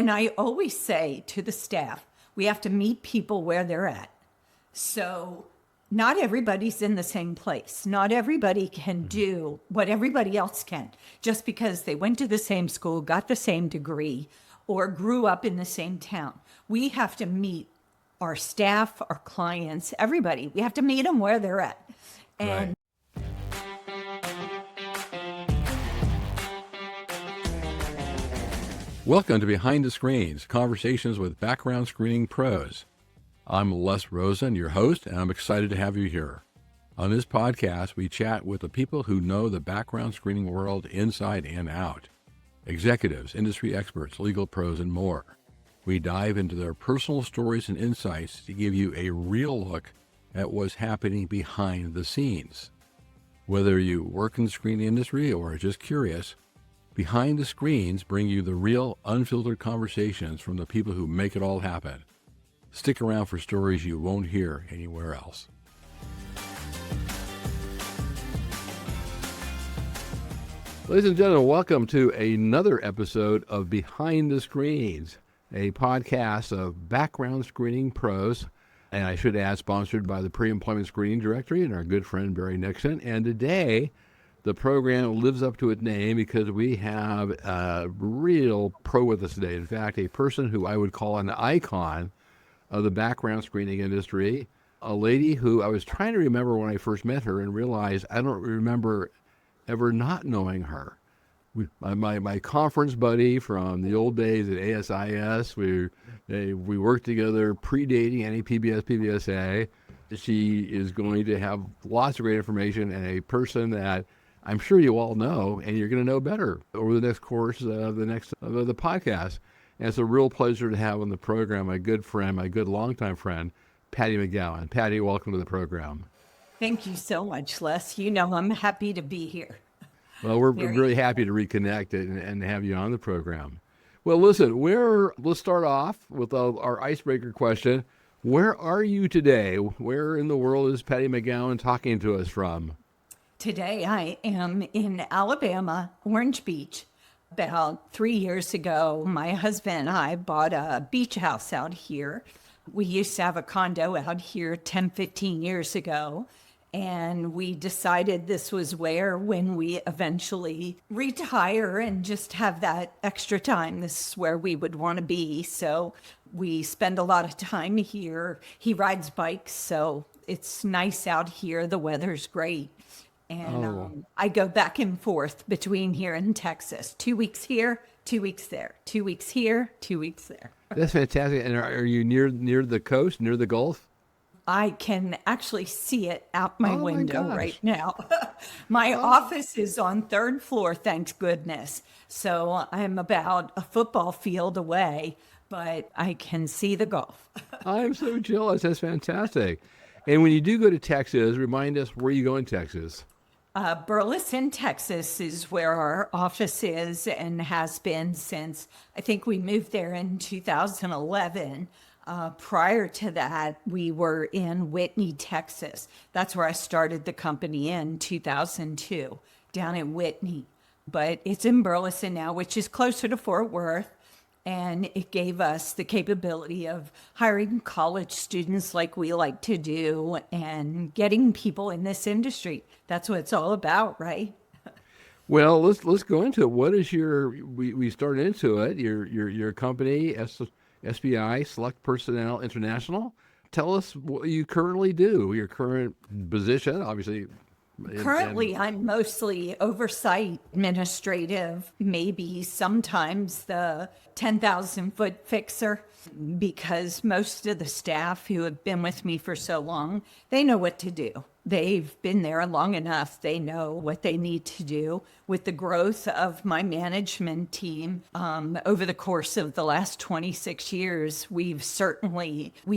And I always say to the staff, we have to meet people where they're at. So not everybody's in the same place. Not everybody can do what everybody else can just because they went to the same school, got the same degree, or grew up in the same town. We have to meet our staff, our clients, everybody. We have to meet them where they're at. And Right. Welcome to Behind the Screens, conversations with background screening pros. I'm Les Rosen, your host, and I'm excited to have you here. On this podcast, we chat with the people who know the background screening world inside and out. Executives, industry experts, legal pros, and more. We dive into their personal stories and insights to give you a real look at what's happening behind the scenes. Whether you work in the screening industry or are just curious, Behind the Screens bring you the real, unfiltered conversations from the people who make it all happen. Stick around for stories you won't hear anywhere else. Ladies and gentlemen, welcome to another episode of Behind the Screens, a podcast of background screening pros, and I should add, sponsored by the Pre-Employment Screening Directory and our good friend Barry Nixon. And today, the program lives up to its name because we have a real pro with us today. In fact, a person who I would call an icon of the background screening industry, a lady who I was trying to remember when I first met her and realized I don't remember ever not knowing her. My conference buddy from the old days at ASIS, we worked together predating any PBS, PBSA. She is going to have lots of great information and a person that I'm sure you all know, and you're going to know better over the next course of the podcast. And it's a real pleasure to have on the program my good friend, my good longtime friend, Patti McGowan. Patti, welcome to the program. thank you so much, Les. You know, I'm happy to be here. Well, we're really happy to reconnect and have you on the program. Well, listen, let's start off with our icebreaker question. Where are you today? Where in the world is Patti McGowan talking to us from? Today I am in Alabama, Orange Beach. About 3 years ago, my husband and I bought a beach house out here. We used to have a condo out here 10, 15 years ago. And we decided this was where, when we eventually retire and just have that extra time, this is where we would want to be. So we spend a lot of time here. He rides bikes, so it's nice out here. The weather's great. And I go back and forth between here and Texas. 2 weeks here, 2 weeks there. 2 weeks here, 2 weeks there. That's fantastic. And are you near the coast, near the Gulf? I can actually see it out my window gosh. right now. My office is on third floor, thank goodness. So I'm about a football field away, but I can see the Gulf. I'm so jealous. That's fantastic. And when you do go to Texas, remind us where you go in Texas. Burleson, Texas is where our office is and has been since, I think we moved there in 2011. Prior to that, we were in Whitney, Texas. That's where I started the company in 2002, down in Whitney. But it's in Burleson now, which is closer to Fort Worth. And it gave us the capability of hiring college students like we like to do and getting people in this industry. That's what it's all about, right? Well, let's go into it. What is we started into it, your company, SSBI, Select Personnel International. Tell us what you currently do, your current position, obviously. Currently, I'm mostly oversight, administrative, maybe sometimes the 10,000-foot fixer, because most of the staff who have been with me for so long, they know what to do. They've been there long enough. They know what they need to do. With the growth of my management team over the course of the last 26 years, we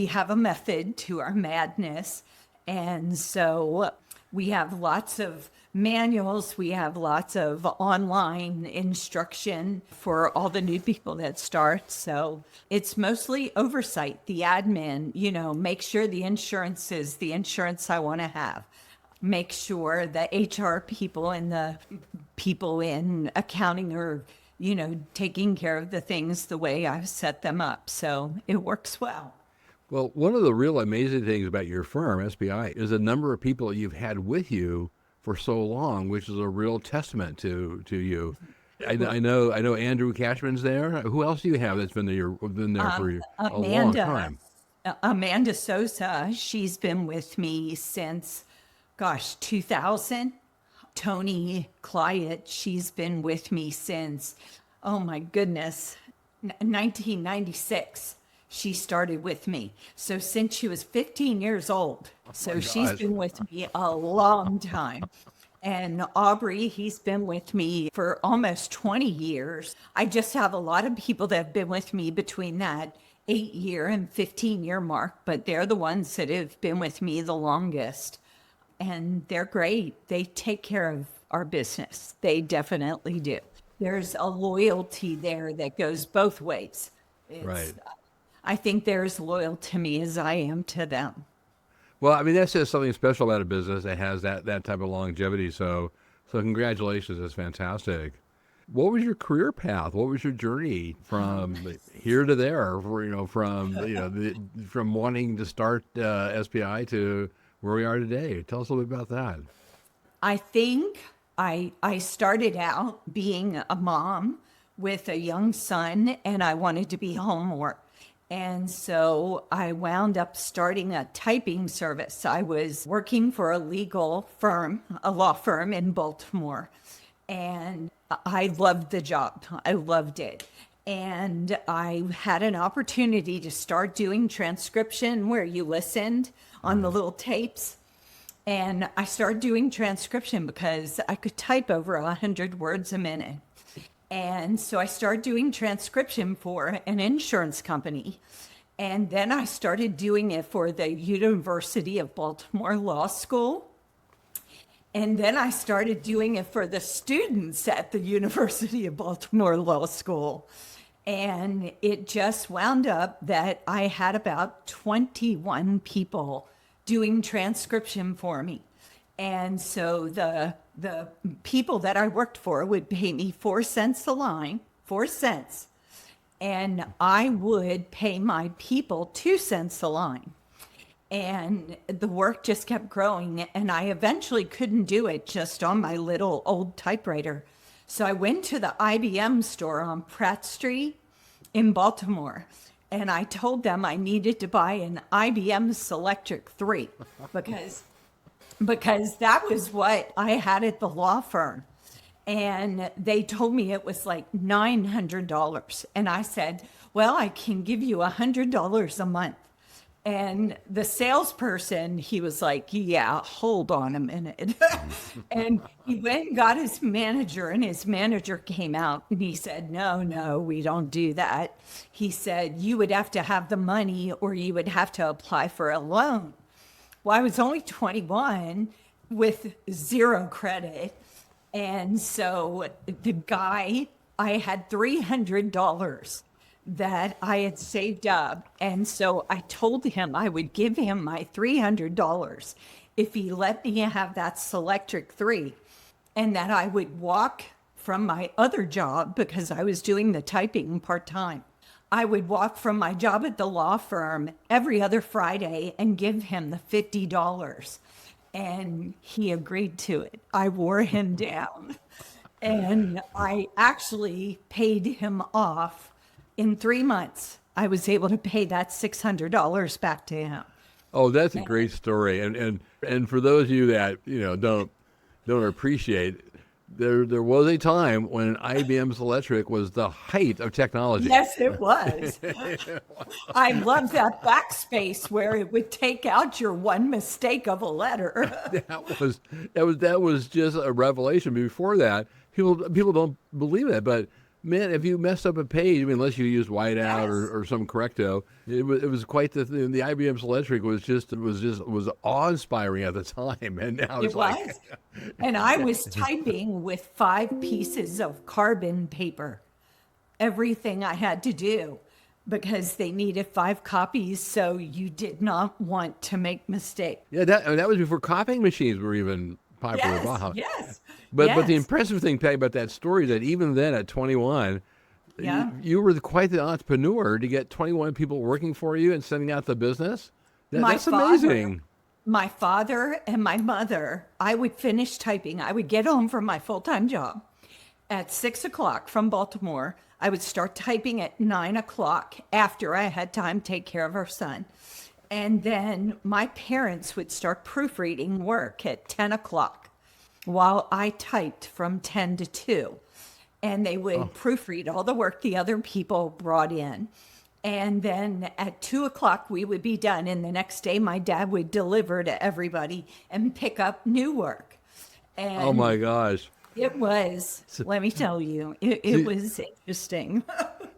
have a method to our madness. And so we have lots of manuals. We have lots of online instruction for all the new people that start. So it's mostly oversight, the admin, make sure the insurance is the insurance I want to have. Make sure the HR people and the people in accounting are taking care of the things the way I've set them up. So it works well. Well, one of the real amazing things about your firm, SBI, is the number of people you've had with you for so long, which is a real testament to you. I know Andrew Cashman's there. Who else do you have that's been there for a long time? Amanda Sosa, she's been with me since, 2000. Tony Clyott, she's been with me since, oh my goodness, 1996. She started with me. So since she was 15 years old. So she's been with me a long time. And Aubrey, he's been with me for almost 20 years. I just have a lot of people that have been with me between that 8-year and 15-year mark, but they're the ones that have been with me the longest. And they're great. They take care of our business. They definitely do. There's a loyalty there that goes both ways. Right. I think they're as loyal to me as I am to them. Well, I mean, that says something special about a business that has that type of longevity. So congratulations. That's fantastic. What was your career path? What was your journey from here to there? From wanting to start SBI to where we are today. Tell us a little bit about that. I think I started out being a mom with a young son, and I wanted to be home more. And so I wound up starting a typing service. I was working for a legal firm, a law firm in Baltimore, and I loved the job. I loved it. And I had an opportunity to start doing transcription where you listened on the little tapes. And I started doing transcription because I could type over 100 words a minute. And so I started doing transcription for an insurance company. And then I started doing it for the University of Baltimore Law School. And then I started doing it for the students at the University of Baltimore Law School. And it just wound up that I had about 21 people doing transcription for me. And so the people that I worked for would pay me 4 cents a line, 4 cents. And I would pay my people 2 cents a line. And the work just kept growing. And I eventually couldn't do it just on my little old typewriter. So I went to the IBM store on Pratt Street in Baltimore. And I told them I needed to buy an IBM Selectric III because that was what I had at the law firm. And they told me it was like $900. And I said, well, I can give you $100 a month. And the salesperson, he was like, yeah, hold on a minute. And he went and got his manager, and his manager came out and he said, no, we don't do that. He said, you would have to have the money or you would have to apply for a loan. Well, I was only 21 with 0 credit. And so the guy, I had $300 that I had saved up. And so I told him I would give him my $300 if he let me have that Selectric III, and that I would walk from my other job because I was doing the typing part-time. I would walk from my job at the law firm every other Friday and give him the $50. And he agreed to it. I wore him down. And I actually paid him off. In 3 months, I was able to pay that $600 back to him. Oh, that's a great story. And for those of you that don't appreciate, there was a time when IBM Selectric was the height of technology. Yes, it was. I love that backspace where it would take out your one mistake of a letter. that was just a revelation. Before that, people don't believe it, but man, if you messed up a page, I mean, unless you used whiteout or some correcto, it was quite the thing. The IBM Selectric was awe-inspiring at the time, and now it's like. And I was typing with 5 pieces of carbon paper. Everything I had to do, because they needed 5 copies, so you did not want to make mistakes. Yeah, that was before copying machines were even popular. Yes. But the Yes. impressive thing, Patty, about that story is that even then at 21, Yeah. you were quite the entrepreneur to get 21 people working for you and sending out the business. My That's father, amazing. my father and my mother, I would finish typing. I would get home from my full-time job at 6 o'clock from Baltimore. I would start typing at 9 o'clock after I had time to take care of our son. And then my parents would start proofreading work at 10 o'clock while I typed from 10 to 2. And they would proofread all the work the other people brought in. And then at 2 o'clock, we would be done. And the next day, my dad would deliver to everybody and pick up new work. And Oh my gosh. it was, let me tell you, it was interesting.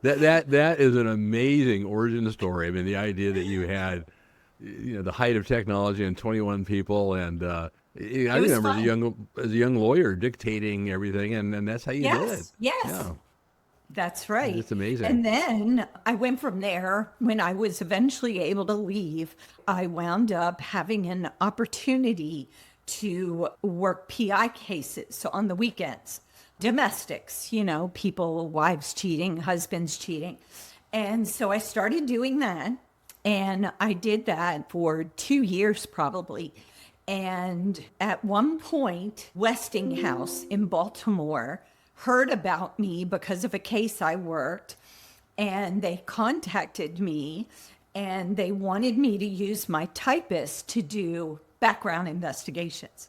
That is an amazing origin story. I mean, the idea that you had, the height of technology and 21 people, and I was remember fun. as a young lawyer dictating everything, and that's how you did it. Yes. Yeah, That's right. it's amazing. And then I went from there. When I was eventually able to leave, I wound up having an opportunity to work PI cases on the weekends. Domestics, people, wives cheating, husbands cheating. And so I started doing that. And I did that for 2 years probably. And at one point, Westinghouse in Baltimore heard about me because of a case I worked, and they contacted me and they wanted me to use my typist to do background investigations.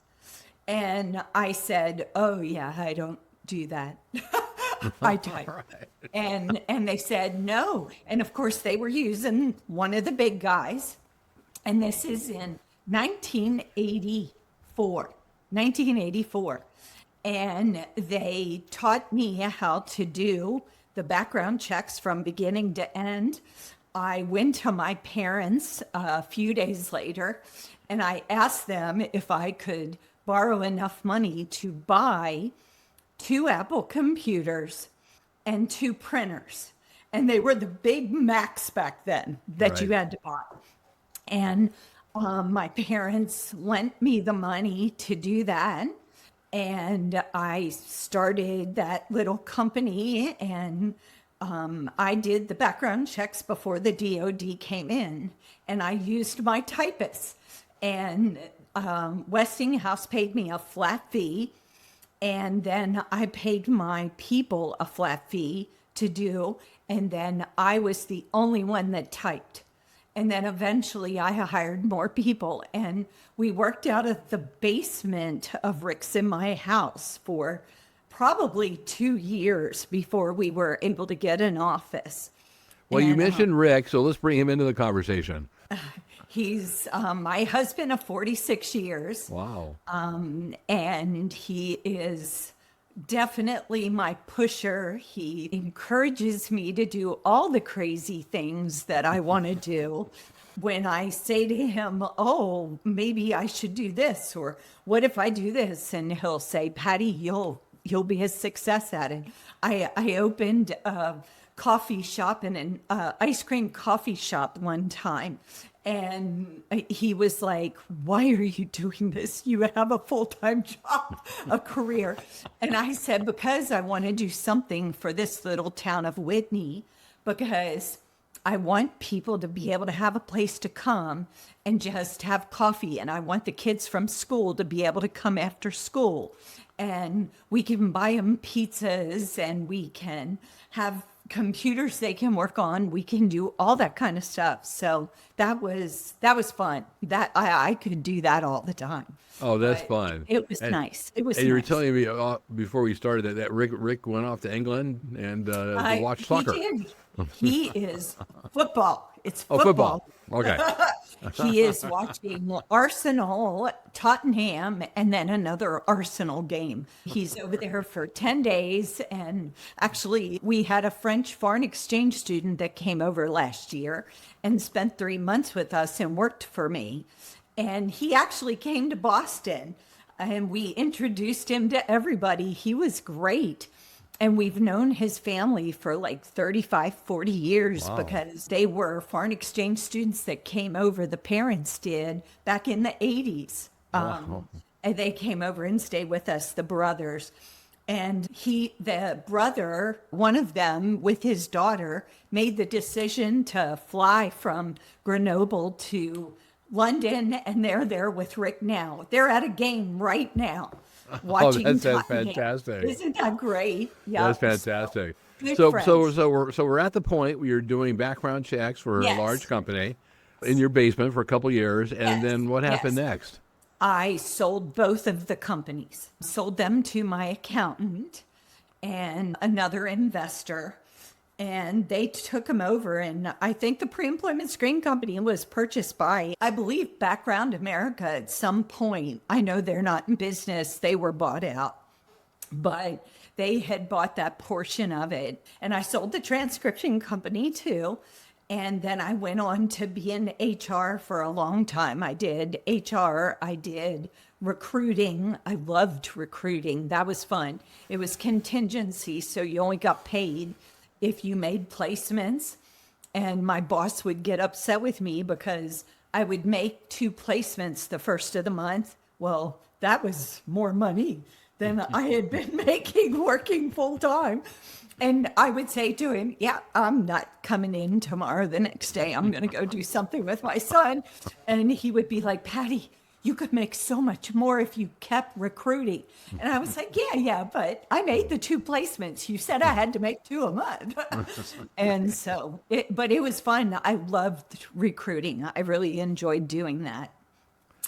And I said, "Oh yeah, I don't do that." I type. Right. And they said no. And of course they were using one of the big guys. And this is in 1984. 1984. And they taught me how to do the background checks from beginning to end. I went to my parents a few days later and I asked them if I could borrow enough money to buy 2 Apple computers and 2 printers. And they were the big Macs back then that you Right. had to buy. And my parents lent me the money to do that. And I started that little company, and I did the background checks before the DOD came in. And I used my typist. And Westinghouse paid me a flat fee. And then I paid my people a flat fee to do. And then I was the only one that typed. And then eventually I hired more people. And we worked out of the basement of Rick's in my house for probably 2 years before we were able to get an office. Well, you And, mentioned Rick, so let's bring him into the conversation. he's my husband of 46 years. Wow. And he is definitely my pusher. He encourages me to do all the crazy things that I want to do. When I say to him, "Oh, maybe I should do this," or "What if I do this?" and he'll say, "Patty, you'll be a success at it." I opened a coffee shop and an ice cream coffee shop one time. And he was like, "Why are you doing this? You have a full-time job, a career." And I said, "Because I want to do something for this little town of Whitney, because I want people to be able to have a place to come and just have coffee. And I want the kids from school to be able to come after school. And we can buy them pizzas and we can have computers they can work on. We can do all that kind of stuff." So that was fun. That I could do that all the time. Oh, that's But fun. it was nice. It was And you were nice. telling me before we started that Rick went off to England and to watch soccer. He did. He is football. It's Oh, football. football. Okay. He is watching Arsenal, Tottenham, and then another Arsenal game. He's over there for 10 days. And actually, we had a French foreign exchange student that came over last year and spent 3 months with us and worked for me. And he actually came to Boston and we introduced him to everybody. He was great. And we've known his family for like 35, 40 years Wow. because they were foreign exchange students that came over. The parents did back in the 80s. Wow. and they came over and stayed with us, the brothers. And the brother, one of them with his daughter, made the decision to fly from Grenoble to London, and they're there with Rick now. They're at a game right now, watching. That's Tottenham. fantastic. Isn't that great? Yeah, That's fantastic. Good So friends. we're at the point where you're doing background checks for a Yes. large company in your basement for a couple of years, and Yes, then what happened yes. next? I sold both of the companies, sold them to my accountant and another investor, and they took them over. And I think the pre-employment screen company was purchased by, I believe, Background America at some point. I know they're not in business. They were bought out, but they had bought that portion of it. And I sold the transcription company too. And then I went on to be in HR for a long time. I did HR, I did recruiting. I loved recruiting. That was fun. It was contingency, so you only got paid if you made placements. And my boss would get upset with me because I would make 2 placements the first of the month. Well, that was more money than I had been making working full time. And I would say to him, yeah, I'm not coming in tomorrow. The next day, I'm going to go do something with my son. And he would be like, Patty, you could make so much more if you kept recruiting. And I was like, yeah, but I made the 2 placements. You said I had to make 2 a month. And so, but it was fun. I loved recruiting. I really enjoyed doing that.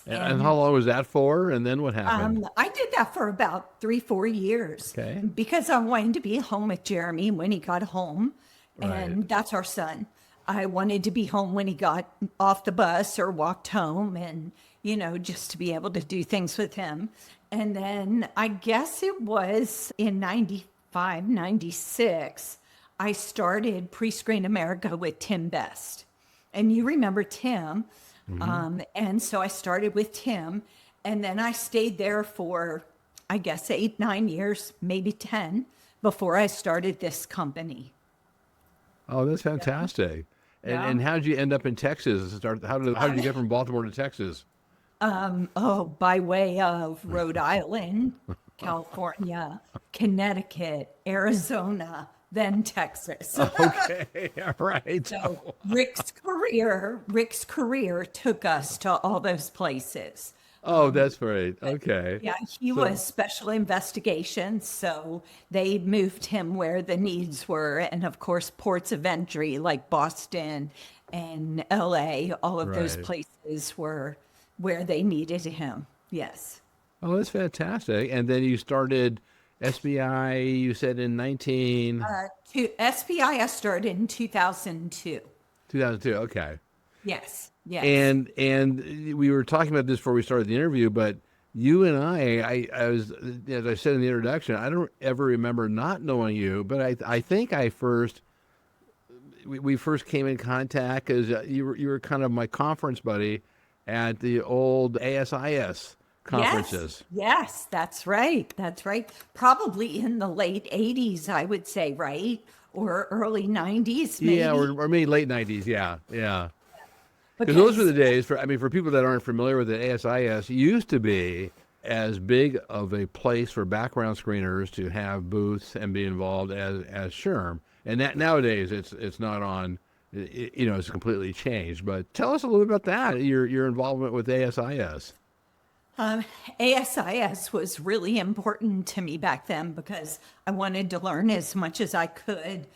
And how long was that for? And then what happened? I did that for about 3-4 years. Okay. Because I wanted to be home with Jeremy when he got home. Right. And that's our son. I wanted to be home when he got off the bus or walked home, and, just to be able to do things with him. And then I guess it was in 95, 96, I started Pre-Screen America with Tim Best. And you remember Tim. And so I started with Tim, and then I stayed there for, I guess, 8-9 years, maybe 10, before I started this company. Oh, that's fantastic. Yeah. And how did you end up in Texas? How did you get from Baltimore to Texas? By way of Rhode Island, California, Connecticut, Arizona, then Texas. Okay, all right. So Rick's career took us to all those places. Oh, that's great. Okay. Yeah, he was special investigations, so they moved him where the needs were. And of course, ports of entry like Boston and LA, all of those Right. places were where they needed him. Yes. Oh, that's fantastic. And then you started SBI, you said in To SBI, I started in 2002. 2002. Okay. Yes. Yes. And we were talking about this before we started the interview, but you and I was, as I said in the introduction, I don't ever remember not knowing you, but I think we first came in contact because you were kind of my conference buddy at the old ASIS conferences. Yes, that's right. That's right. Probably in the late 80s, I would say, right? Or early 90s, maybe. Yeah, or maybe late 90s. Yeah. Because those were the days for people that aren't familiar with it, ASIS used to be as big of a place for background screeners to have booths and be involved as SHRM. And that nowadays it's not on, it's completely changed. But tell us a little bit about that, your involvement with ASIS. ASIS was really important to me back then because I wanted to learn as much as I could.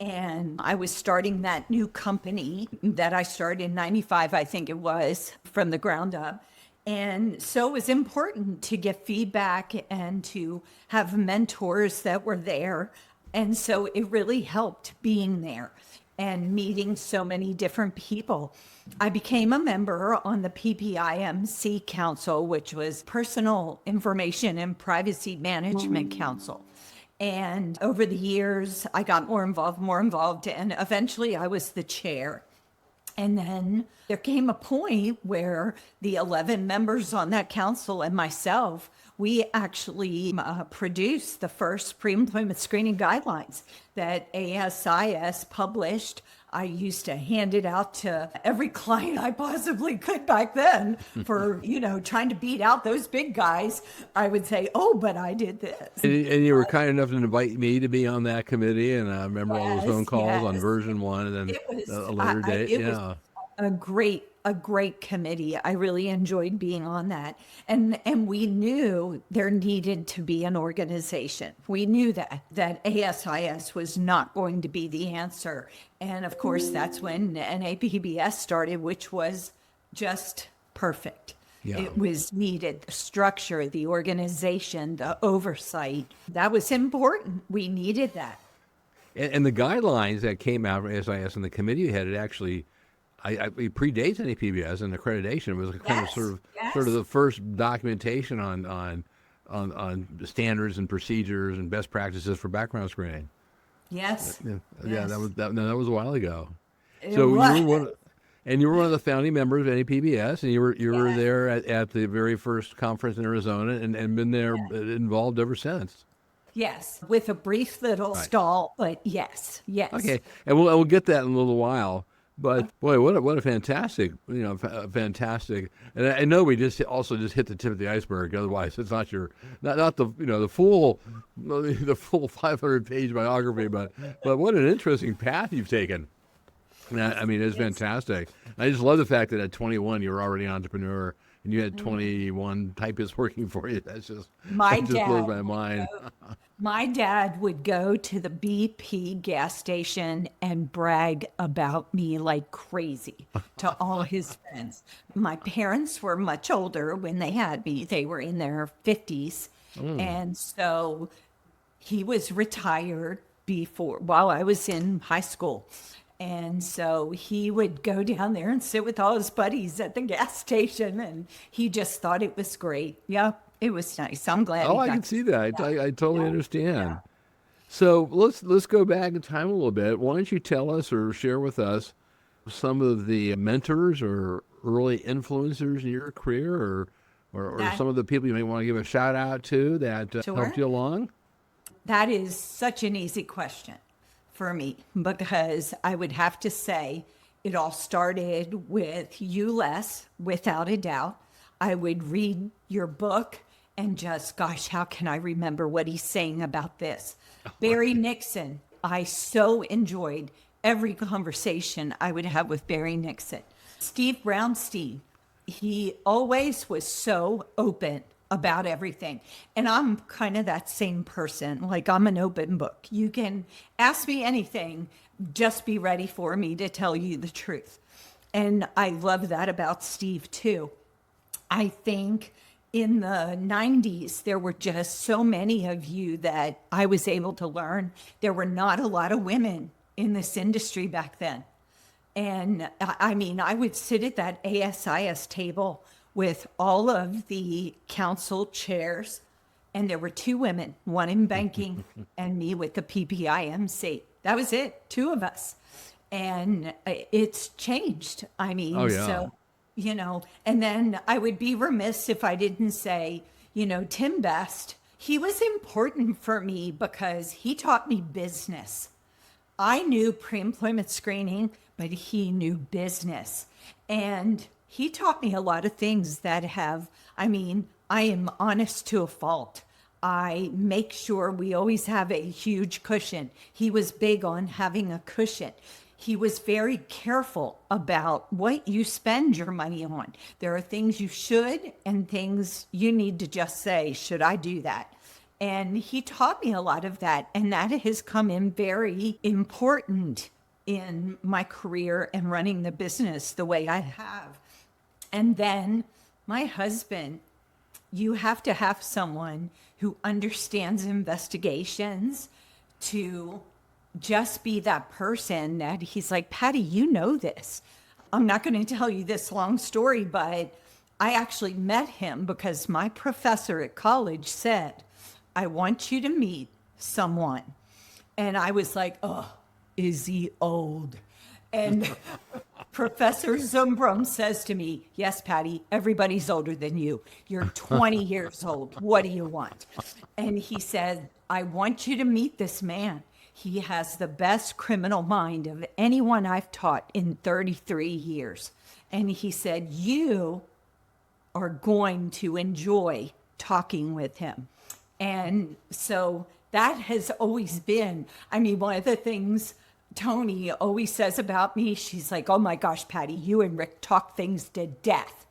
And I was starting that new company that I started in 95, I think it was, from the ground up. And so it was important to get feedback and to have mentors that were there. And so it really helped being there and meeting so many different people. I became a member on the PPIMC Council, which was Personal Information and Privacy Management Council. And over the years, I got more involved, and eventually I was the chair. And then there came a point where the 11 members on that council and myself, we actually produced the first pre-employment screening guidelines that ASIS published I used to hand it out to every client I possibly could back then for, trying to beat out those big guys. I would say, oh, but I did this. And you were kind enough to invite me to be on that committee, and I remember all those phone Yes, calls on yes. version 1, and then It was, a later date. it was Yeah. a great committee. I really enjoyed being on that. And we knew there needed to be an organization. We knew that ASIS was not going to be the answer. And of course, that's when NAPBS started, which was just perfect. Yeah. It was needed, the structure, the organization, the oversight. That was important. We needed that. And the guidelines that came out from SIS and the committee you had, it actually, it predates any PBS and accreditation. It was kind of Yes, sort yes. of the first documentation on standards and procedures and best practices for background screening. Yes. Yeah, Yes. that was a while ago. It So was. you were one of the founding members of NAPBS, and you were Yes. there at the very first conference in Arizona, and been there involved ever since. Yes, with a brief little Right. stall, but yes, yes. Okay, and we'll get that in a little while. But boy, what a fantastic, fantastic. And I know we just hit the tip of the iceberg. Otherwise, it's not not the full 500-page biography. But what an interesting path you've taken. I mean, it's fantastic. I just love the fact that at 21 you were already an entrepreneur and you had 21 typists working for you. That just blows my mind. My dad would go to the BP gas station and brag about me like crazy to all his friends. My parents were much older when they had me. They were in their 50s. And so he was retired while I was in high school. And so he would go down there and sit with all his buddies at the gas station, and he just thought it was great. Yeah, it was nice. I'm glad. Oh, I can see that. I totally understand. So let's go back in time a little bit. Why don't you tell us or share with us some of the mentors or early influencers in your career, or some of the people you may want to give a shout out to that helped you along? That is such an easy question for me, because I would have to say it all started with you, Les, without a doubt. I would read your book and just, gosh, how can I remember what he's saying about this? Barry Nixon, I so enjoyed every conversation I would have with Barry Nixon. Steve Brownstein, he always was so open about everything. And I'm kind of that same person. Like, I'm an open book. You can ask me anything, just be ready for me to tell you the truth. And I love that about Steve too. I think in the 90s, there were just so many of you that I was able to learn. There were not a lot of women in this industry back then. And I mean, I would sit at that ASIS table with all of the council chairs, and there were 2 women, one in banking and me with the PPIMC. That was it, 2 of us. And it's changed. I mean, Oh, yeah. so, and then I would be remiss if I didn't say, Tim Best, he was important for me because he taught me business. I knew pre-employment screening, but he knew business. And he taught me a lot of things that I am honest to a fault. I make sure we always have a huge cushion. He was big on having a cushion. He was very careful about what you spend your money on. There are things you should and things you need to just say, should I do that? And he taught me a lot of that. And that has come in very important in my career and running the business the way I have. And then my husband, you have to have someone who understands investigations to just be that person that he's like, Patti, you know this. I'm not going to tell you this long story, but I actually met him because my professor at college said, I want you to meet someone. And I was like, oh, is he old? And Professor Zumbrum says to me, yes, Patti, everybody's older than you. You're 20 years old. What do you want? And he said, I want you to meet this man. He has the best criminal mind of anyone I've taught in 33 years. And he said, you are going to enjoy talking with him. And so that has always been, I mean, one of the things Tony always says about me, she's like, oh my gosh, Patti, you and Rick talk things to death.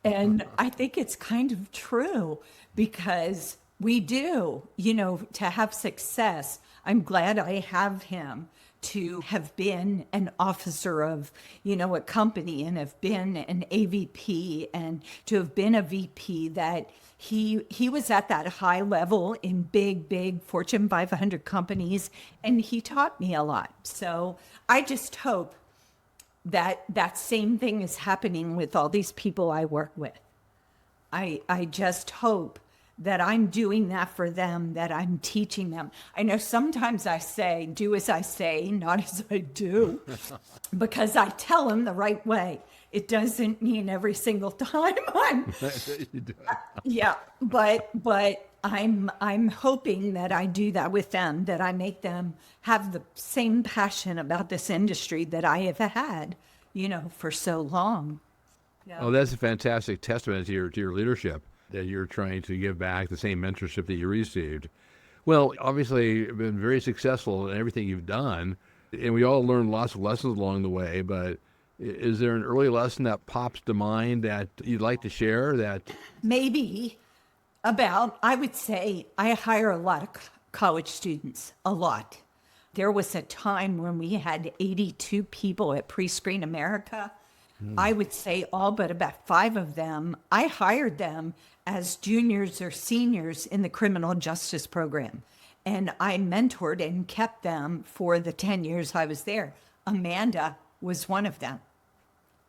And I think it's kind of true because we do, you know, to have success. I'm glad I have him to have been an officer of, you know, a company and have been an AVP and to have been a VP that he was at that high level in big Fortune 500 companies, and he taught me a lot. So I just hope that that same thing is happening with all these people I work with. I just hope that I'm doing that for them, that I'm teaching them. I know sometimes I say, do as I say, not as I do, because I tell them the right way. It doesn't mean every single time yeah, but I'm hoping that I do that with them, that I make them have the same passion about this industry that I have had, you know, for so long. Yeah. Oh, that's a fantastic testament to your leadership, that you're trying to give back the same mentorship that you received. Well, obviously, you've been very successful in everything you've done, and we all learned lots of lessons along the way, but is there an early lesson that pops to mind that you'd like to share? That maybe about, I would say, I hire a lot of college students, a lot. There was a time when we had 82 people at Pre-Screen America. I would say all but about 5 of them, I hired them as juniors or seniors in the criminal justice program. And I mentored and kept them for the 10 years I was there. Amanda was one of them.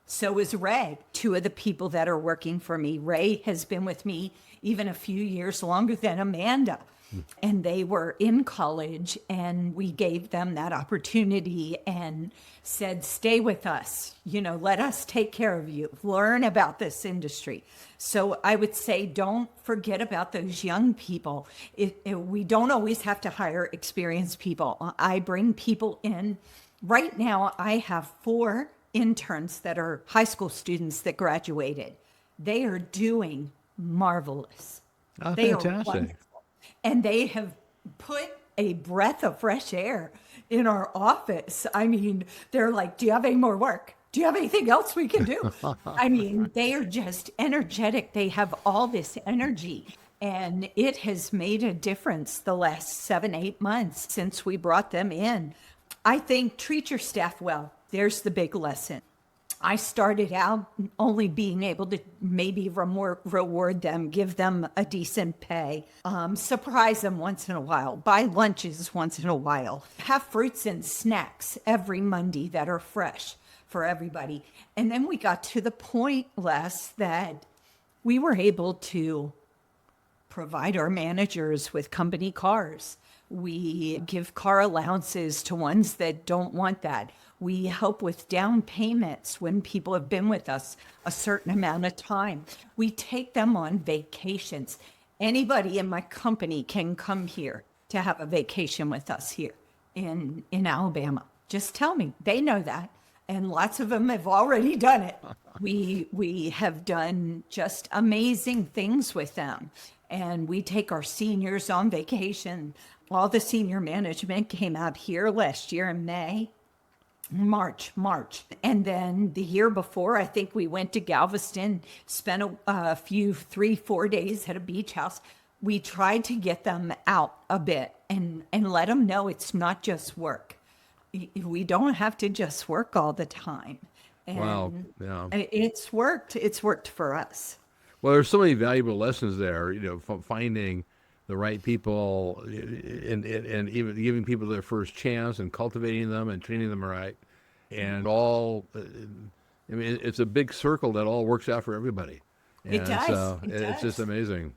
So is Ray, 2 of the people that are working for me. Ray has been with me even a few years longer than Amanda. And they were in college, and we gave them that opportunity and said, stay with us, you know, let us take care of you, learn about this industry. So I would say, don't forget about those young people. We don't always have to hire experienced people. I bring people in. Right now, I have 4 interns that are high school students that graduated. They are doing marvelous. Oh, they fantastic. Are wonderful. And they have put a breath of fresh air in our office. I mean, they're like, do you have any more work? Do you have anything else we can do? I mean, they are just energetic. They have all this energy. And it has made a difference the last 7-8 months since we brought them in. I think treat your staff well. There's the big lesson. I started out only being able to maybe reward them, give them a decent pay, surprise them once in a while, buy lunches once in a while, have fruits and snacks every Monday that are fresh for everybody. And then we got to the point, Les, that we were able to provide our managers with company cars. We give car allowances to ones that don't want that. We help with down payments when people have been with us a certain amount of time. We take them on vacations. Anybody in my company can come here to have a vacation with us here in Alabama. Just tell me. They know that. And lots of them have already done it. We have done just amazing things with them. And we take our seniors on vacation. All the senior management came out here last year in March. And then the year before, I think we went to Galveston, spent a few 3-4 days at a beach house. We tried to get them out a bit and let them know it's not just work. We don't have to just work all the time. And wow. Yeah. It's worked for us. Well, there's so many valuable lessons there, you know, from finding the right people and even giving people their first chance and cultivating them and treating them right. And all, I mean, it's a big circle that all works out for everybody. And it does. So it's just amazing.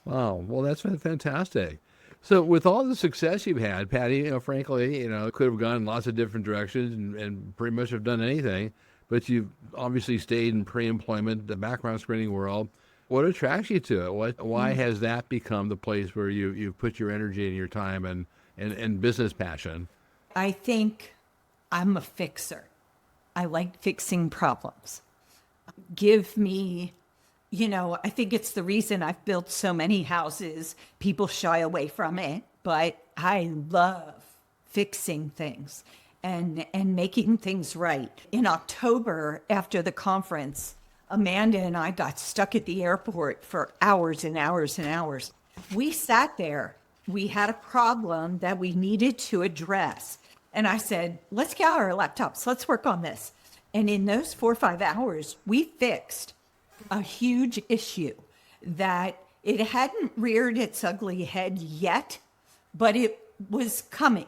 Wow. Well, that's fantastic. So with all the success you've had, Patti, you know, frankly, you know, it could have gone in lots of different directions and pretty much have done anything, but you've obviously stayed in pre-employment, the background screening world. What attracts you to it? Why has that become the place where you've put your energy and your time and and business passion. I think I'm a fixer. I like fixing problems. Give me, I think it's the reason I've built so many houses. People shy away from it, but I love fixing things and making things right. In October, after the conference, Amanda and I got stuck at the airport for hours and hours and hours. We sat there. We had a problem that we needed to address. And I said, let's get out our laptops. Let's work on this. And in those 4 or 5 hours, we fixed a huge issue that it hadn't reared its ugly head yet, but it was coming.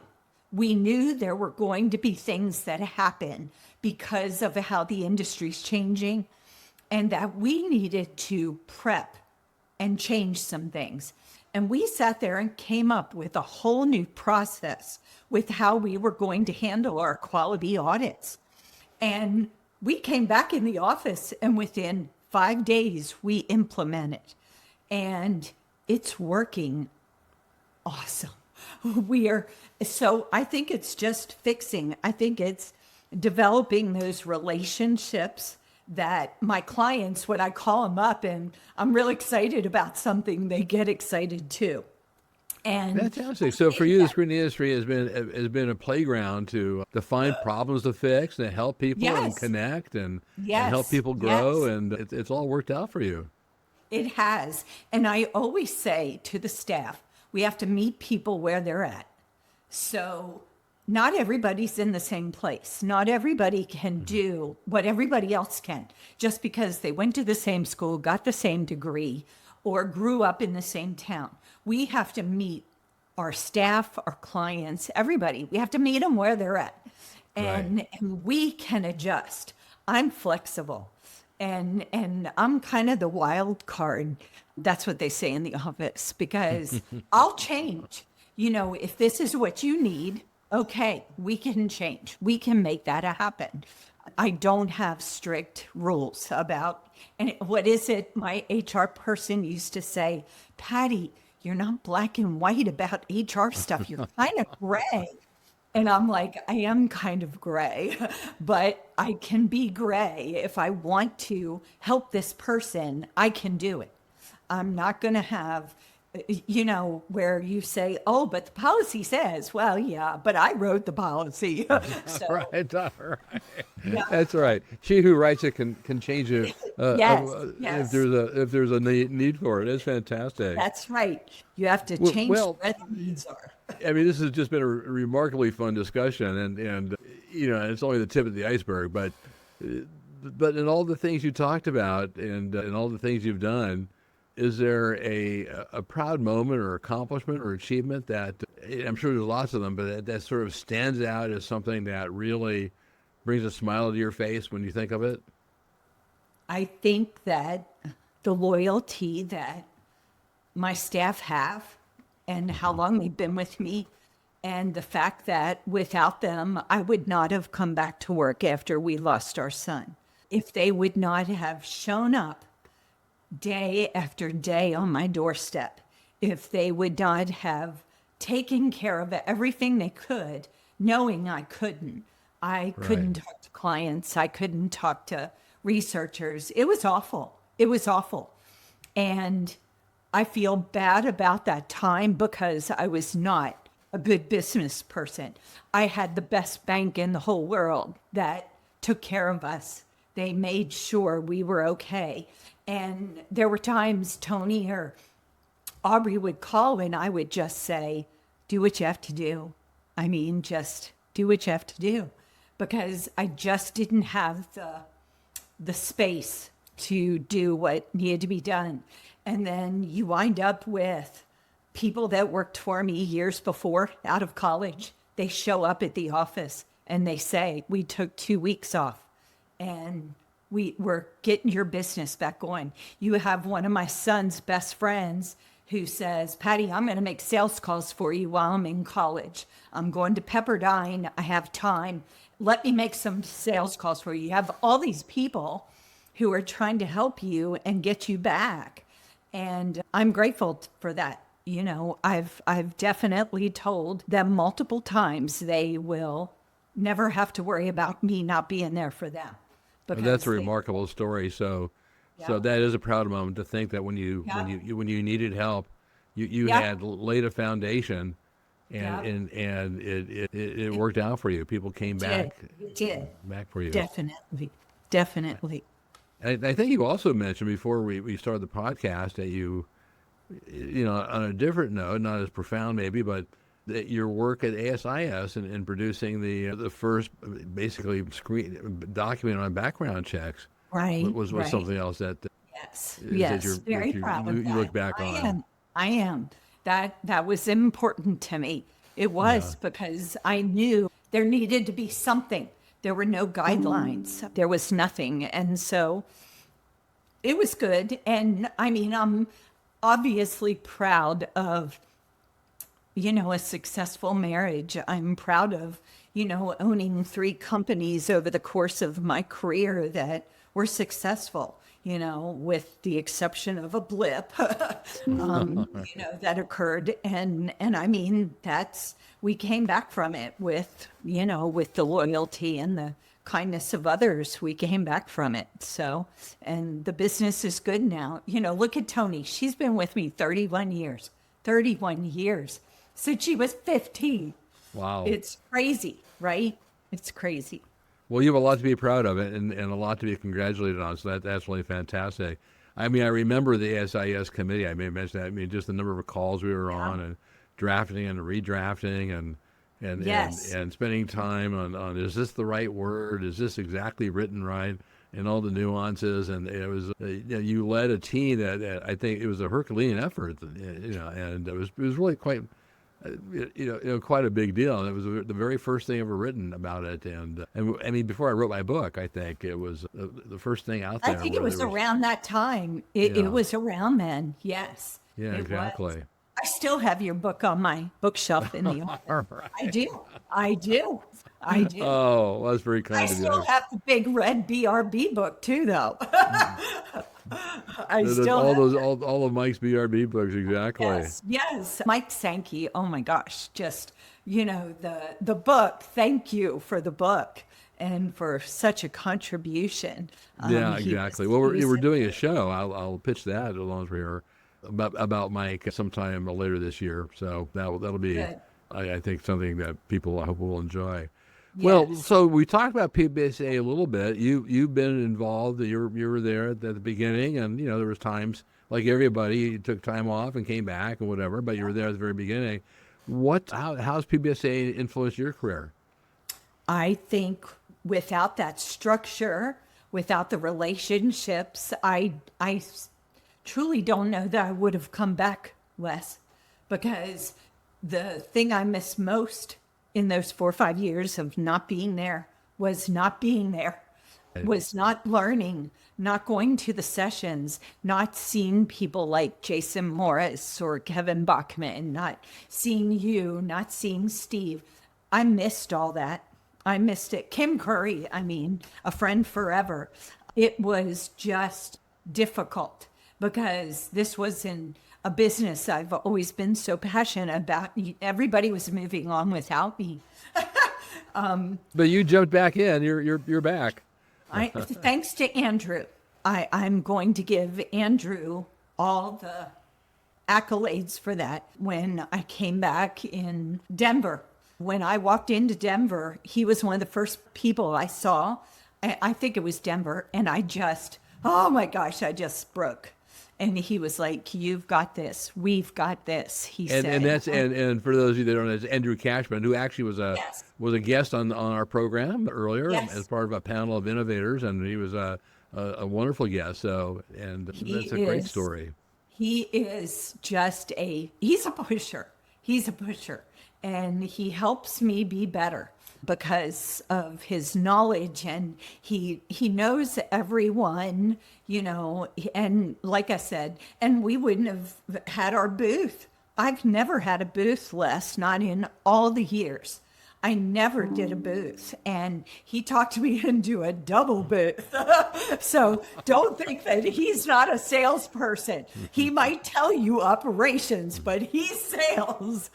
We knew there were going to be things that happen because of how the industry's changing, and that we needed to prep and change some things. And we sat there and came up with a whole new process with how we were going to handle our quality audits. And we came back in the office, and within 5 days, we implemented. And it's working awesome. So I think it's just fixing. I think it's developing those relationships that my clients, when I call them up and I'm really excited about something, they get excited too. And fantastic. So for you, the screening industry has been a playground to find problems to fix and help people and connect and help people grow. And it's all worked out for you. It has. And I always say to the staff, we have to meet people where they're at. So not everybody's in the same place. Not everybody can do what everybody else can just because they went to the same school, got the same degree, or grew up in the same town. We have to meet our staff, our clients, everybody. We have to meet them where they're at. And we can adjust. I'm flexible. And I'm kind of the wild card. That's what they say in the office, because I'll change. If this is what you need, okay, we can change. We can make that happen. I don't have strict rules about, and what is it? My HR person used to say, Patti, you're not black and white about HR stuff. You're kind of gray. And I'm like, I am kind of gray, but I can be gray. If I want to help this person, I can do it. I'm not going to have, where you say, oh, but the policy says, well, yeah, but I wrote the policy. So, right. Yeah. That's right. She who writes it can change it yes. if there's a need for it. It's fantastic. That's right. You have to change where the needs are. I mean, this has just been a remarkably fun discussion, and it's only the tip of the iceberg. But in all the things you talked about, and in all the things you've done, is there a proud moment or accomplishment or achievement that, I'm sure there's lots of them, but that sort of stands out as something that really brings a smile to your face when you think of it? I think that the loyalty that my staff have and how long they've been with me, and the fact that without them, I would not have come back to work after we lost our son. If they would not have shown up day after day on my doorstep, if they would not have taken care of everything they could, knowing I couldn't talk to clients, I couldn't talk to researchers. It was awful. It was awful. And I feel bad about that time because I was not a good business person. I had the best bank in the whole world that took care of us. They made sure we were okay. And there were times Tony or Aubrey would call and I would just say, do what you have to do. I mean, just do what you have to do. Because I just didn't have the space to do what needed to be done. And then you wind up with people that worked for me years before out of college. They show up at the office and they say, we took 2 weeks off and we're getting your business back going. You have one of my son's best friends who says, Patti, I'm going to make sales calls for you while I'm in college. I'm going to Pepperdine. I have time. Let me make some sales calls for you. You have all these people who are trying to help you and get you back. And I'm grateful for that. I've definitely told them multiple times they will never have to worry about me not being there for them. And that's Because a they, remarkable story. So yeah, that is a proud moment to think that when you yeah, when you needed help, you yeah, had laid a foundation, and yeah, it worked out for you. People came did, did, back for you. definitely, definitely. I think you also mentioned before we started the podcast that on a different note, not as profound maybe, but that your work at ASIS in producing the first basically screen document on background checks Right, was right. something else Yes, that yes, very proud of you look that. back I on. am. I am. That was important to me. It Yeah. was because I knew there needed to be something. There were no guidelines. There was nothing. And so it was good. And I mean, I'm obviously proud of a successful marriage. I'm proud of, owning 3 companies over the course of my career that were successful, with the exception of a blip, that occurred. And I mean, we came back from it with the loyalty and the kindness of others. We came back from it. So, and the business is good now. Look at Tony. She's been with me 31 years. 31 years since she was 15. Wow. It's crazy, right? It's crazy. Well, you have a lot to be proud of it and a lot to be congratulated on. So that's really fantastic. I mean, I remember the SIS committee. I may have mentioned that. I mean, just the number of calls we were Yeah. on and drafting and redrafting Yes. and spending time on is this the right word? Is this exactly written right? And all the nuances. And it was, you led a team that I think it was a Herculean effort, and it was really quite quite a big deal. And it was the very first thing ever written about it. And I mean, before I wrote my book, I think it was the first thing out I there think it where was there was, around that time. It yeah, was around then. Yes, yeah, it was. exactly. I still have your book on my bookshelf in the office. All right. I do. I do. I do. Oh, well, that's very I kind of still you. have the big red BRB book too, though. I There's still have. all of Mike's BRB books, exactly. Yes, yes. Mike Sankey, oh my gosh, just, the book, thank you for the book and for such a contribution. Yeah, He exactly. was, Well, he was, we're doing a show. I'll pitch that along with her about Mike sometime later this year. So that'll be, good. I think, something that people I hope will enjoy. Well, Yes. so we talked about PBSA a little bit. You've been involved. You were there at the beginning, and there was times like everybody you took time off and came back and whatever. But you were there at the very beginning. How's PBSA influenced your career? I think without that structure, without the relationships, I truly don't know that I would have come back, Wes, because the thing I miss most in those 4 or 5 years of not being there was not being there, was not learning, not going to the sessions, not seeing people like Jason Morris or Kevin Bachman, not seeing you, not seeing Steve. I missed all that. I missed it. Kim Curry, I mean, a friend forever. It was just difficult because this was in a business I've always been so passionate about. Everybody was moving on without me. But you jumped back in. You're back. Thanks to Andrew, I'm going to give Andrew all the accolades for that. When I came back in Denver, when I walked into Denver, he was one of the first people I saw. I think it was Denver, and oh my gosh, I just broke. And he was like, "You've got this. We've got this." He And said, that's and for those of you that don't know, it's Andrew Cashman, who actually "Yes, was a guest on our program earlier as yes." part of a panel of innovators, and he was a wonderful guest. So, and He that's a great is. story. He is just he's a pusher. He's a pusher. And he helps me be better because of his knowledge, and he knows everyone, and like I said, and we wouldn't have had our booth. I've never had a booth less, not in all the years. I never did a booth, and he talked me into a double booth. So don't think that he's not a salesperson. He might tell you operations, but he's sales.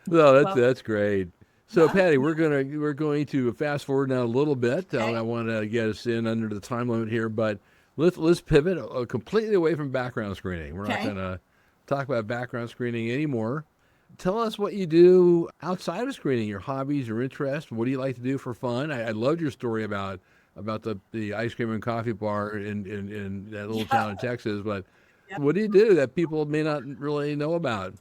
No, Well, that's great. So, Patty, we're going to fast forward now a little bit. okay. I want to get us in under the time limit here, but let's pivot completely away from background screening. We're not Okay. going to talk about background screening anymore. Tell us what you do outside of screening, your hobbies, your interests. What do you like to do for fun? I loved your story about the ice cream and coffee bar in that little town in Texas. But what do you do that people may not really know about?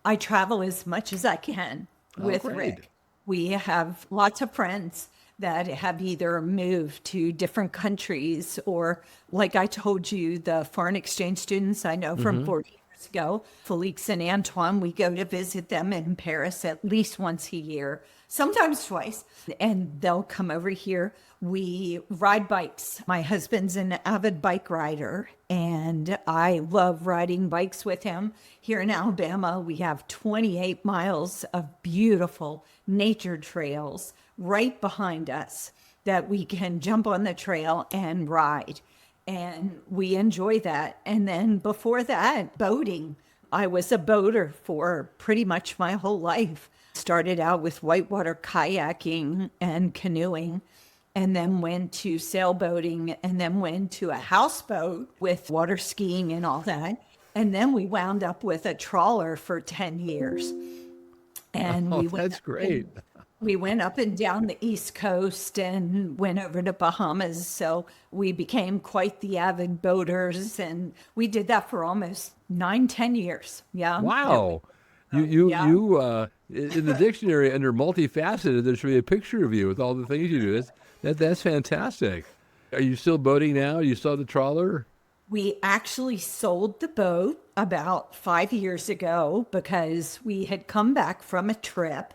I travel as much as I can Oh, with great. Rick. We have lots of friends that have either moved to different countries or, like I told you, the foreign exchange students I know from 40 years ago, Felix and Antoine, we go to visit them in Paris at least once a year, sometimes twice, and they'll come over here. We ride bikes. My husband's an avid bike rider, and I love riding bikes with him. Here in Alabama, we have 28 miles of beautiful nature trails right behind us that we can jump on the trail and ride. And we enjoy that. And then before that, boating. I was a boater for pretty much my whole life. Started out with whitewater kayaking and canoeing, and then went to sailboating, and then went to a houseboat with water skiing and all that. And then we wound up with a trawler for 10 years. And Oh, that's great. we went up and down the East Coast and went over to Bahamas. So we became quite the avid boaters, and we did that for almost 9, 10 years. Yeah. Wow. Yeah. In the dictionary under multifaceted, there should be a picture of you with all the things you do. That's fantastic. Are you still boating now? You still have the trawler? We actually sold the boat about 5 years ago because we had come back from a trip.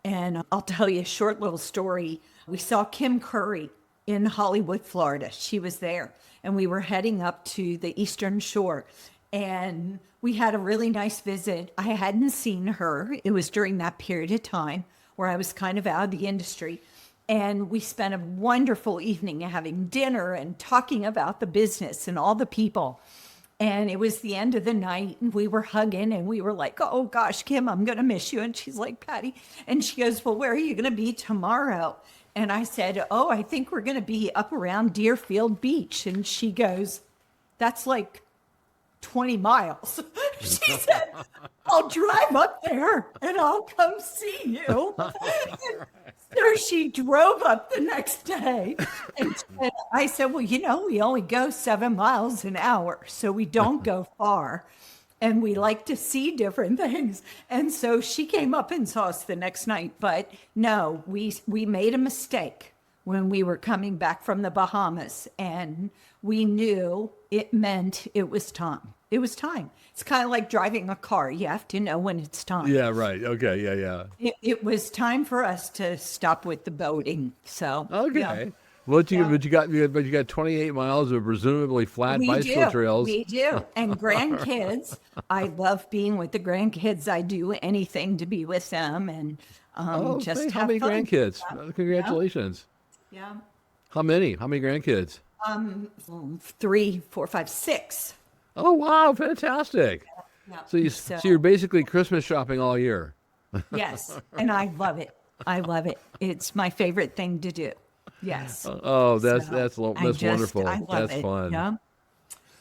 And I'll tell you a short little story. We saw Kim Curry in Hollywood, Florida. She was there, and we were heading up to the Eastern Shore. And we had a really nice visit. I hadn't seen her. It was during that period of time where I was kind of out of the industry. And we spent a wonderful evening having dinner and talking about the business and all the people. And it was the end of the night, and we were hugging, and we were like, oh gosh, Kim, I'm going to miss you. And she's like, Patty. And she goes, well, where are you going to be tomorrow? And I said, oh, I think we're going to be up around Deerfield Beach. And she goes, that's like 20 miles. She said, I'll drive up there and I'll come see you. So she drove up the next day, and I said, well, we only go 7 miles an hour, so we don't go far, and we like to see different things. And so she came up and saw us the next night. But no, we made a mistake when we were coming back from the Bahamas, and we knew it meant it was time. It was time. It's kind of like driving a car. You have to know when it's time. Yeah, right. Okay, yeah. It was time for us to stop with the boating. So Okay. yeah. But you got 28 miles of presumably flat bicycle trails. We do. And grandkids, I love being with the grandkids. I do anything to be with them and just How have many fun. grandkids? Congratulations. Yeah. How many? How many grandkids? 3, 4, 5, 6. Oh, wow, fantastic. Yeah. So you're basically Christmas shopping all year. Yes. And I love it. I love it. It's my favorite thing to do. Yes. Oh, that's I wonderful. I love That's it. fun. Yeah.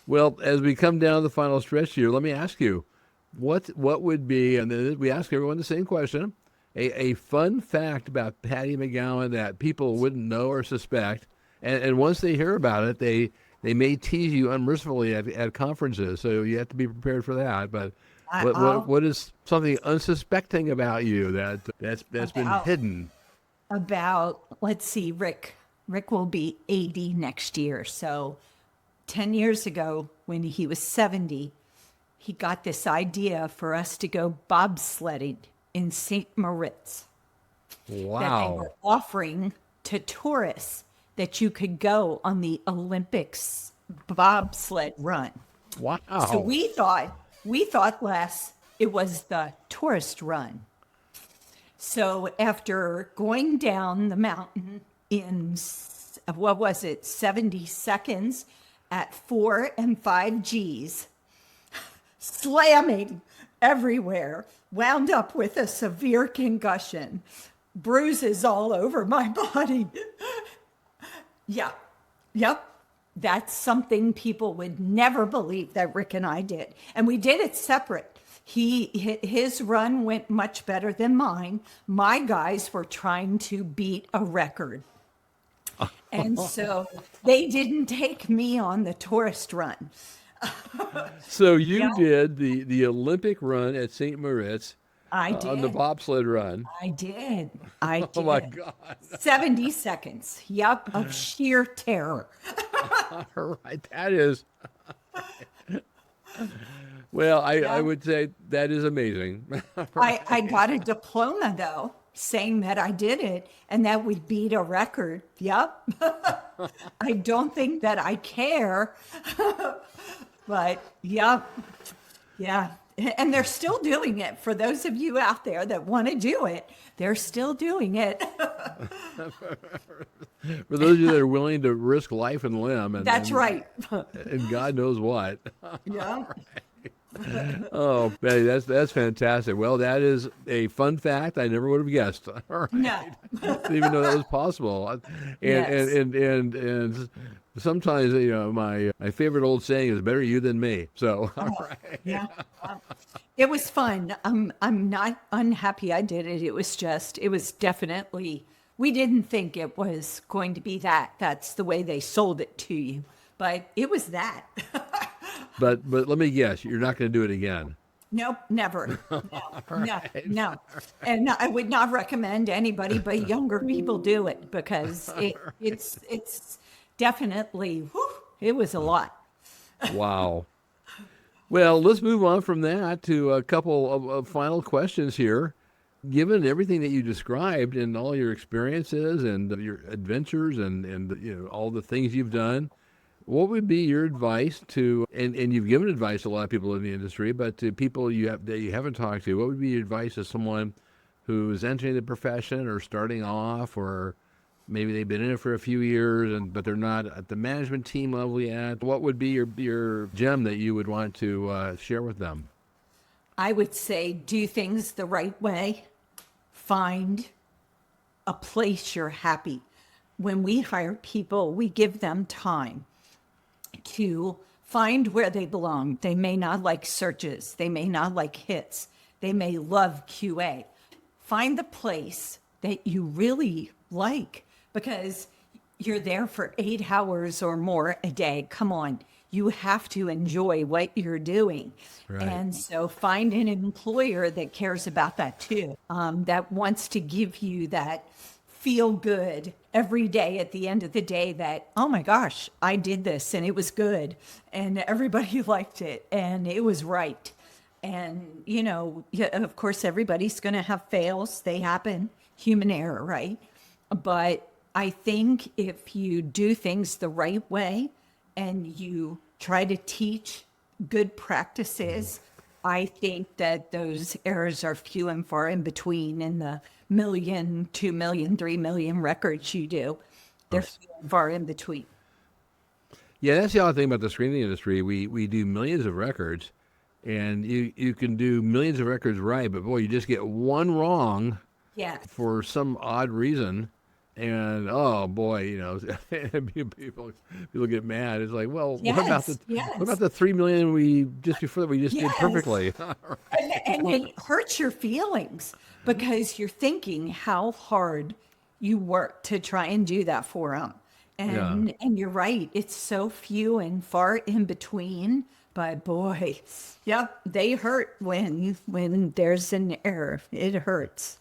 Well, as we come down the final stretch here, let me ask you, what would be, and then we ask everyone the same question, a fun fact about Patti McGowan that people wouldn't know or suspect, and once they hear about it, they may tease you unmercifully at conferences, so you have to be prepared for that. But what is something unsuspecting about you that's been hidden? Let's see, Rick will be 80 next year. So 10 years ago, when he was 70, he got this idea for us to go bobsledding in St. Moritz. That they Wow. were offering to tourists that you could go on the Olympics bobsled run. Wow. So we thought Les, it was the tourist run. So after going down the mountain in, what was it, 70 seconds at 4 and 5 Gs, slamming everywhere, wound up with a severe concussion, bruises all over my body. Yeah, yep. That's something people would never believe that Rick and I did. And we did it separate. His run went much better than mine. My guys were trying to beat a record. And so they didn't take me on the tourist run. So you Yeah. did the Olympic run at St. Moritz I on the did. bobsled run. I did. I Oh my did. God. 70 seconds. Yep, of sheer terror. All right. That is, well, I Yeah. would say that is amazing. I got a diploma though, saying that I did it and that we beat a record. Yep. I don't think that I care, but yep. Yeah. And they're still doing it. For those of you out there that want to do it, they're still doing it. For those of you that are willing to risk life and limb, That's right. and God knows what. Yeah. Oh, Betty, that's fantastic. Well, that is a fun fact I never would have guessed. All right. No. Didn't even know that was possible. And Yes. and sometimes my favorite old saying is "better you than me." So, all right. Yeah. It was fun. I'm not unhappy I did it. It was definitely, we didn't think it was going to be that. That's the way they sold it to you. But it was that. But let me guess, you're not going to do it again. Nope, never. No. And I would not recommend anybody but younger people do it because it's definitely, it was a lot. Wow. Well, let's move on from that to a couple of final questions here. Given everything that you described and all your experiences and your adventures and all the things you've done, what would be your advice to, and you've given advice to a lot of people in the industry, but to people that you haven't talked to, what would be your advice to someone who's entering the profession or starting off, or maybe they've been in it for a few years but they're not at the management team level yet? What would be your gem that you would want to share with them? I would say do things the right way. Find a place you're happy. When we hire people, we give them time to find where they belong. They may not like searches. They may not like hits. They may love QA. Find the place that you really like because you're there for 8 hours or more a day. Come on. You have to enjoy what you're doing. Right. And so find an employer that cares about that too, that wants to give you that feel good every day at the end of the day that, oh my gosh, I did this and it was good and everybody liked it and it was right. And, of course, everybody's going to have fails. They happen, human error, right? But I think if you do things the right way and you try to teach good practices, I think that those errors are few and far in between in the 1 million, 2 million, 3 million records you do. They're few and far in between. Yeah, that's the other thing about the screening industry. We do millions of records, and you can do millions of records right, but boy, you just get one wrong Yes. for some odd reason, and oh boy, people get mad. It's like, well, what about the 3 million we just did Yes. perfectly? And it hurts your feelings because you're thinking how hard you work to try and do that for them. And you're right. It's so few and far in between. But boy, yep, they hurt when there's an error. It hurts.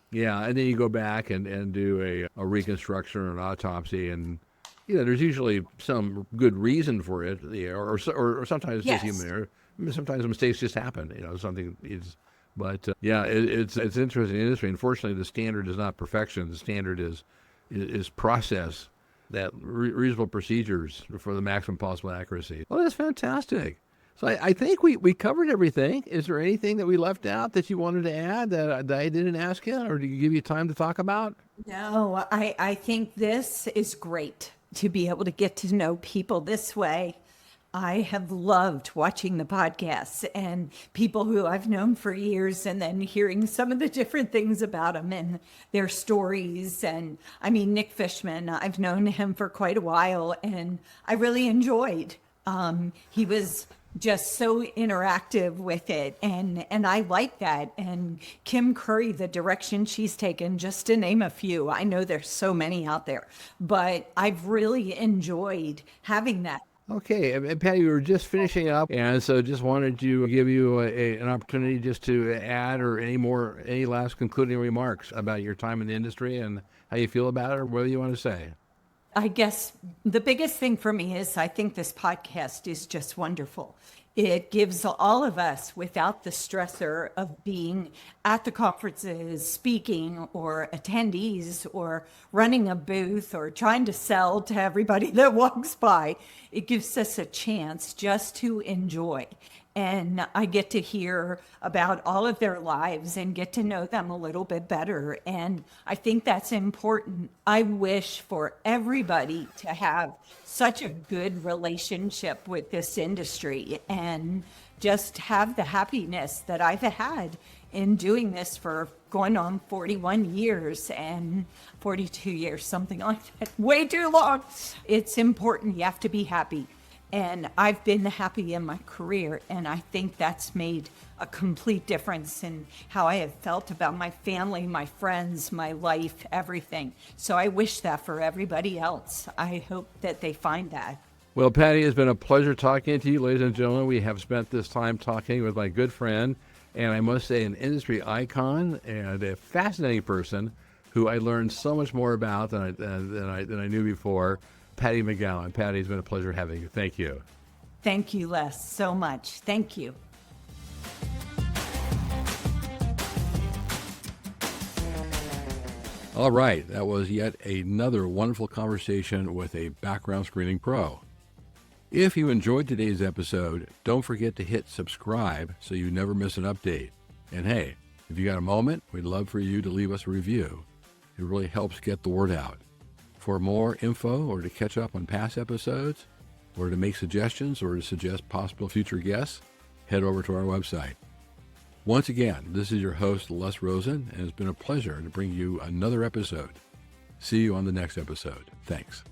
Yeah, and then you go back and do a reconstruction or an autopsy, and there's usually some good reason for it, or sometimes it's just Yes. human error. I mean, sometimes mistakes just happen. Something is, but it's an interesting industry. Unfortunately, the standard is not perfection. The standard is process, that reasonable procedures for the maximum possible accuracy. Oh, that's fantastic. So I think we covered everything. Is there anything that we left out that you wanted to add that I didn't ask you, or to give you time to talk about? No, I think this is great to be able to get to know people this way. I have loved watching the podcasts and people who I've known for years, and then hearing some of the different things about them and their stories. And I mean, Nick Fishman, I've known him for quite a while, and I really enjoyed. He was just so interactive with it, and I like that. And Kim Curry, the direction she's taken, just to name a few. I know there's so many out there, but I've really enjoyed having that. Okay, and Patty, we were just finishing up, and so just wanted to give you an opportunity just to add or any last concluding remarks about your time in the industry and how you feel about it, or what do you want to say? I guess the biggest thing for me is I think this podcast is just wonderful. It gives all of us, without the stressor of being at the conferences, speaking, or attendees, or running a booth, or trying to sell to everybody that walks by, it gives us a chance just to enjoy. And I get to hear about all of their lives and get to know them a little bit better. And I think that's important. I wish for everybody to have such a good relationship with this industry and just have the happiness that I've had in doing this for going on 41 years and 42 years, something like that. Way too long. It's important. You have to be happy. And I've been happy in my career, and I think that's made a complete difference in how I have felt about my family, my friends, my life, everything. So I wish that for everybody else. I hope that they find that. Well, Patty, it's been a pleasure talking to you, ladies and gentlemen. We have spent this time talking with my good friend, and I must say an industry icon and a fascinating person who I learned so much more about than I knew before. Patti McGowan. Patty, it's been a pleasure having you. Thank you. Thank you, Les, so much. Thank you. All right, that was yet another wonderful conversation with a background screening pro. If you enjoyed today's episode, don't forget to hit subscribe so you never miss an update. And hey, if you got a moment, we'd love for you to leave us a review. It really helps get the word out. For more info or to catch up on past episodes, or to make suggestions or to suggest possible future guests, head over to our website. Once again, this is your host, Les Rosen, and it's been a pleasure to bring you another episode. See you on the next episode. Thanks.